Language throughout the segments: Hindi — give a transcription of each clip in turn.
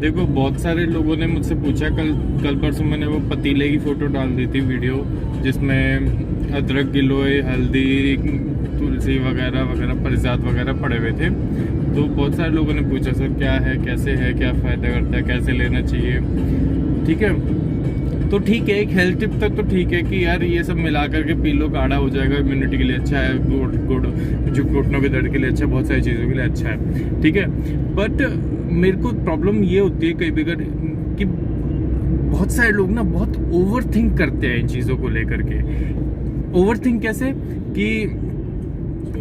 देखो बहुत सारे लोगों ने मुझसे पूछा, कल परसों मैंने वो पतीले की फोटो डाल दी थी वीडियो, जिसमें अदरक, गिलोय, हल्दी, तुलसी वगैरह वगैरह परिजात वगैरह पड़े हुए थे। तो बहुत सारे लोगों ने पूछा सर क्या है, कैसे है, क्या फ़ायदा करता है, कैसे लेना चाहिए। ठीक है, तो ठीक है, एक हेल्थ टिप तक तो ठीक है कि यार ये सब मिला करके पी लो, गाढ़ा हो जाएगा, इम्यूनिटी के लिए अच्छा है, गुड़ जो घुटनों के दर्द के लिए अच्छा है, बहुत सारी चीज़ों के लिए अच्छा है। ठीक है, बट मेरे को प्रॉब्लम ये होती है कई बार कि बहुत सारे लोग ना बहुत ओवर थिंक करते हैं इन चीज़ों को लेकर के। ओवर थिंक कैसे कि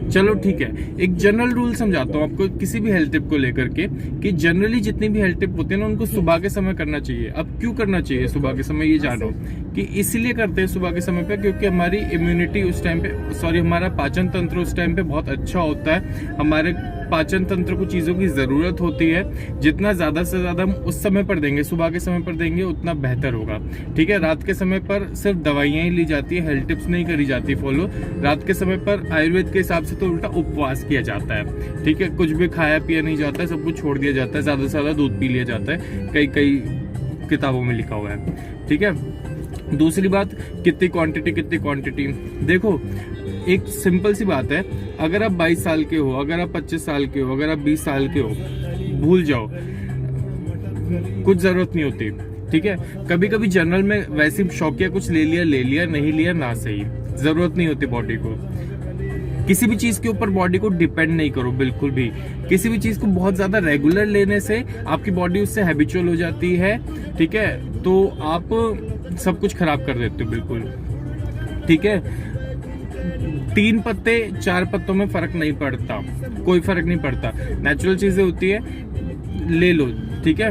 चलो ठीक है, एक जनरल रूल समझाता हूँ आपको किसी भी हेल्थ टिप को लेकर के, कि जनरली जितनी भी हेल्थ टिप होती है ना उनको सुबह के समय करना चाहिए। अब क्यों करना चाहिए सुबह के समय, ये जानो कि इसलिए करते हैं सुबह के समय पे क्योंकि हमारी इम्यूनिटी उस टाइम पे, हमारा पाचन तंत्र उस टाइम पे बहुत अच्छा होता है। हमारे पाचन तंत्र को चीज़ों की ज़रूरत होती है, जितना ज़्यादा से ज़्यादा हम उस समय पर देंगे, सुबह के समय पर देंगे, उतना बेहतर होगा। ठीक है, रात के समय पर सिर्फ दवाइयाँ ही ली जाती है, हेल्थ टिप्स नहीं करी जाती फॉलो। रात के समय पर आयुर्वेद के हिसाब से तो उल्टा उपवास किया जाता है। ठीक है, कुछ भी खाया पिया नहीं जाता है, सब कुछ छोड़ दिया जाता है, ज़्यादा से ज़्यादा दूध पी लिया जाता है, कई कई किताबों में लिखा हुआ है। ठीक है, दूसरी बात, कितनी क्वांटिटी। देखो एक सिंपल सी बात है, अगर आप 22 साल के हो, अगर आप 25 साल के हो, अगर आप 20 साल के हो, भूल जाओ, कुछ जरूरत नहीं होती। ठीक है, कभी कभी जनरल में वैसे शौकिया कुछ ले लिया, नहीं लिया ना सही, जरूरत नहीं होती बॉडी को। किसी भी चीज के ऊपर बॉडी को डिपेंड नहीं करो बिल्कुल भी। किसी भी चीज को बहुत ज्यादा रेगुलर लेने से आपकी बॉडी उससे हैबिचुअल हो जाती है। ठीक है, तो आप सब कुछ खराब कर देते हो बिल्कुल। ठीक है, 3 पत्ते 4 पत्तों में फर्क नहीं पड़ता, कोई फर्क नहीं पड़ता, नेचुरल चीजें होती है, ले लो। ठीक है,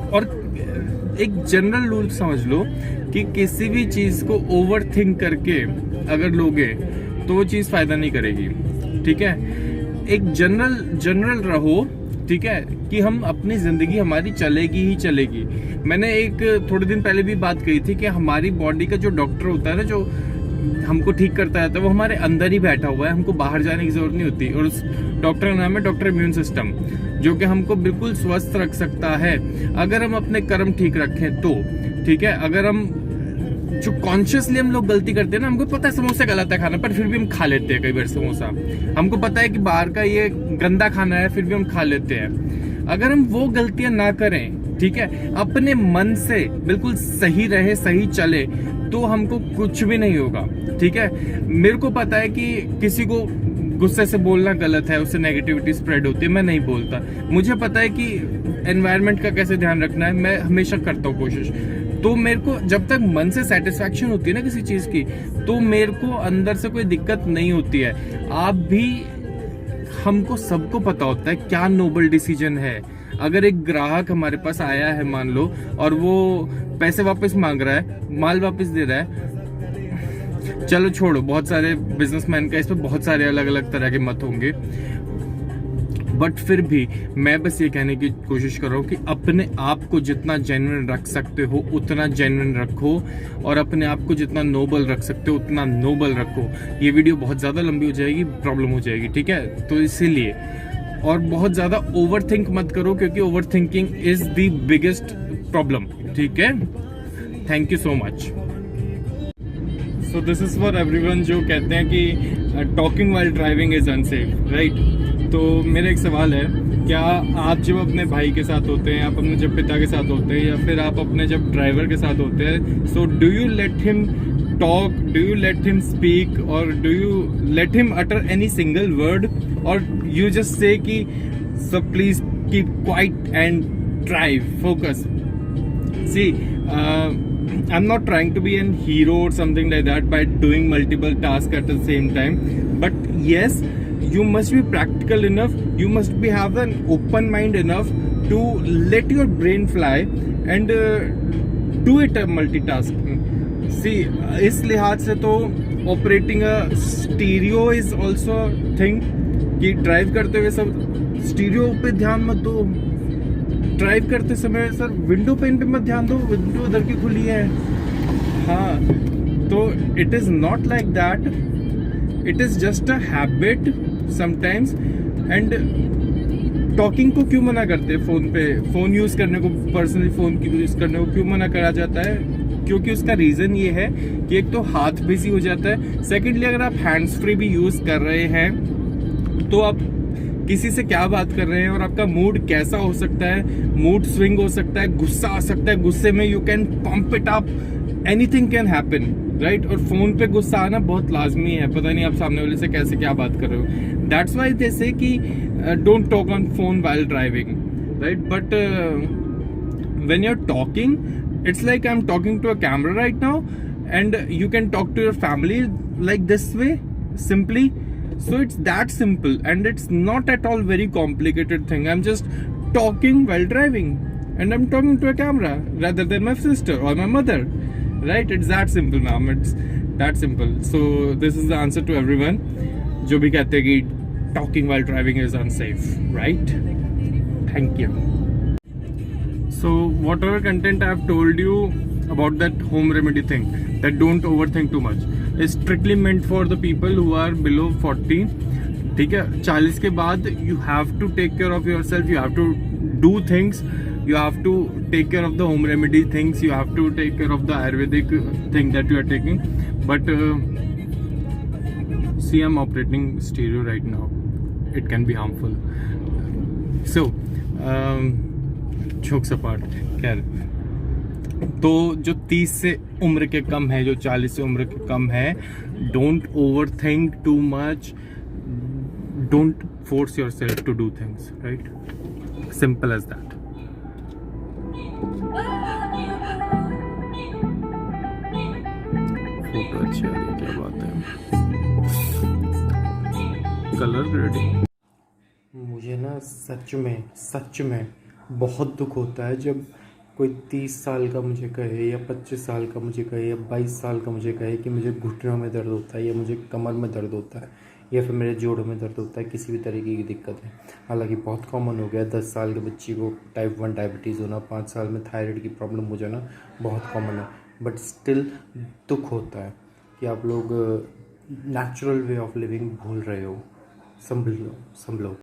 और एक जनरल रूल समझ लो कि किसी भी चीज को ओवर थिंक करके अगर लोगे तो वो चीज फायदा नहीं करेगी। ठीक है, एक जनरल रहो। ठीक है, कि हम अपनी जिंदगी हमारी चलेगी ही चलेगी। मैंने एक थोड़े दिन पहले भी बात कही थी कि हमारी बॉडी का जो डॉक्टर होता है ना, जो हमको ठीक करता है, तो वो हमारे अंदर ही बैठा हुआ है, हमको बाहर जाने की जरूरत नहीं होती। और उस डॉक्टर का नाम है डॉक्टर इम्यून सिस्टम, जो कि हमको बिल्कुल स्वस्थ रख सकता है अगर हम अपने कर्म ठीक रखें तो। ठीक है, अगर हम जो कॉन्शियसली हम लोग गलती करते हैं ना, हमको पता है समोसा गलत है खाना, पर फिर भी हम खा लेते हैं कई बार समोसा। हमको पता है कि बाहर का ये गंदा खाना है, फिर भी हम खा लेते हैं। अगर हम वो गलतियां ना करें, ठीक है, अपने मन से बिल्कुल सही रहे, सही चले, तो हमको कुछ भी नहीं होगा। ठीक है, मेरे को पता है कि किसी को गुस्से से बोलना गलत है, उससे नेगेटिविटी स्प्रेड होती है, मैं नहीं बोलता। मुझे पता है कि एनवायरनमेंट का कैसे ध्यान रखना है, मैं हमेशा करता हूँ कोशिश। तो मेरे को जब तक मन से सेटिस्फैक्शन होती है ना किसी चीज की, तो मेरे को अंदर से कोई दिक्कत नहीं होती है। आप भी, हमको सबको पता होता है क्या नोबल डिसीजन है। अगर एक ग्राहक हमारे पास आया है मान लो, और वो पैसे वापस मांग रहा है, माल वापस दे रहा है, चलो छोड़ो, बहुत सारे बिजनेसमैन का इस पर बहुत सारे अलग अलग तरह के मत होंगे, बट फिर भी मैं बस ये कहने की कोशिश कर रहा हूँ कि अपने आप को जितना जेन्युइन रख सकते हो उतना जेन्युइन रखो, और अपने आप को जितना नोबल रख सकते हो उतना नोबल रखो। ये वीडियो बहुत ज़्यादा लंबी हो जाएगी, प्रॉब्लम हो जाएगी। ठीक है, तो इसीलिए, और बहुत ज़्यादा ओवर थिंक मत करो, क्योंकि over thinking is the biggest problem. ठीक है, thank you so much. So this is for everyone जो कहते हैं कि talking while driving is unsafe, right. तो मेरा एक सवाल है, क्या आप जब अपने भाई के साथ होते हैं, आप अपने जब पिता के साथ होते हैं, या फिर आप अपने जब ड्राइवर के साथ होते हैं, so do you let him talk, do you let him speak, और do you let him utter any single word, और यू जस्ट से कि सब please keep quiet and drive, focus. See, I'm not trying to be a hero or something like that by doing multiple tasks at the same time, but yes, you must be practical enough, you must be have an open mind enough to let your brain fly and do it a multitasking. See, इस लिहाज से तो operating a stereo is also a thing, कि ड्राइव करते हुए सब स्टीरियो पे ध्यान मत दो, ड्राइव करते समय सर विंडो पेन पे मत ध्यान दो, विंडो उधर की खुली है। हाँ, तो it is not like that, it is just a habit sometimes, and talking को क्यों मना करते हैं फ़ोन पे? फ़ोन यूज़ करने को, पर्सनली फ़ोन की यूज़ करने को क्यों मना करा जाता है? क्योंकि उसका रीज़न ये है कि एक तो हाथ बिजी हो जाता है, सेकेंडली अगर आप हैंड्स फ्री भी यूज़ कर रहे हैं तो आप किसी से क्या बात कर रहे हैं और आपका मूड कैसा हो सकता है, मूड स्विंग हो सकता है, गुस्सा आ सकता है, गुस्से में you can pump it up, anything can happen, right? और फोन पे गुस्सा आना बहुत लाजमी है, पता नहीं आप सामने वाले से कैसे क्या बात कर रहे हो। दैट्स वाई दे से कि don't talk on phone while driving, right? But when you are talking, it's like I'm talking to a camera right now, and you can talk to your family like this way, simply. So it's that simple, and it's not at all very complicated thing. I'm just talking while driving, and I'm talking to a camera rather than my sister or my mother, right? It's that simple, ma'am. It's that simple. So this is the answer to everyone जो भी कहते हैं कि talking while driving is unsafe, right? Thank you. So whatever content I have told you about that home remedy thing, that don't overthink too much, is strictly meant for the people who are below 40. ठीक है, 40 के बाद you have to take care of yourself, you have to do things, you have to take care of the home remedy things, you have to take care of the Ayurvedic thing that you are taking. But see, I'm operating stereo right now, it can be harmful. So छोक सपाट, खैर, तो जो 30 से उम्र के कम है, जो 40 से उम्र के कम है, don't overthink too much, don't force yourself to do things, right? Simple as that. Photo अच्छी आ रही है, क्या बात है, कलर ग्रेडिंग. मुझे ना सच में बहुत दुख होता है जब कोई 30 साल का मुझे कहे, या 25 साल का मुझे कहे, या 22 साल का मुझे कहे कि मुझे घुटनों में दर्द होता है, या मुझे कमर में दर्द होता है, या फिर मेरे जोड़ों में दर्द होता है, किसी भी तरीके की दिक्कत है. हालांकि बहुत कॉमन हो गया है, 10 साल के बच्ची को टाइप 1 डायबिटीज़ होना, 5 साल में थायराइड की प्रॉब्लम हो जाना बहुत कॉमन है. बट स्टिल दुख होता है कि आप लोग नेचुरल वे ऑफ लिविंग भूल रहे हो. संभलो.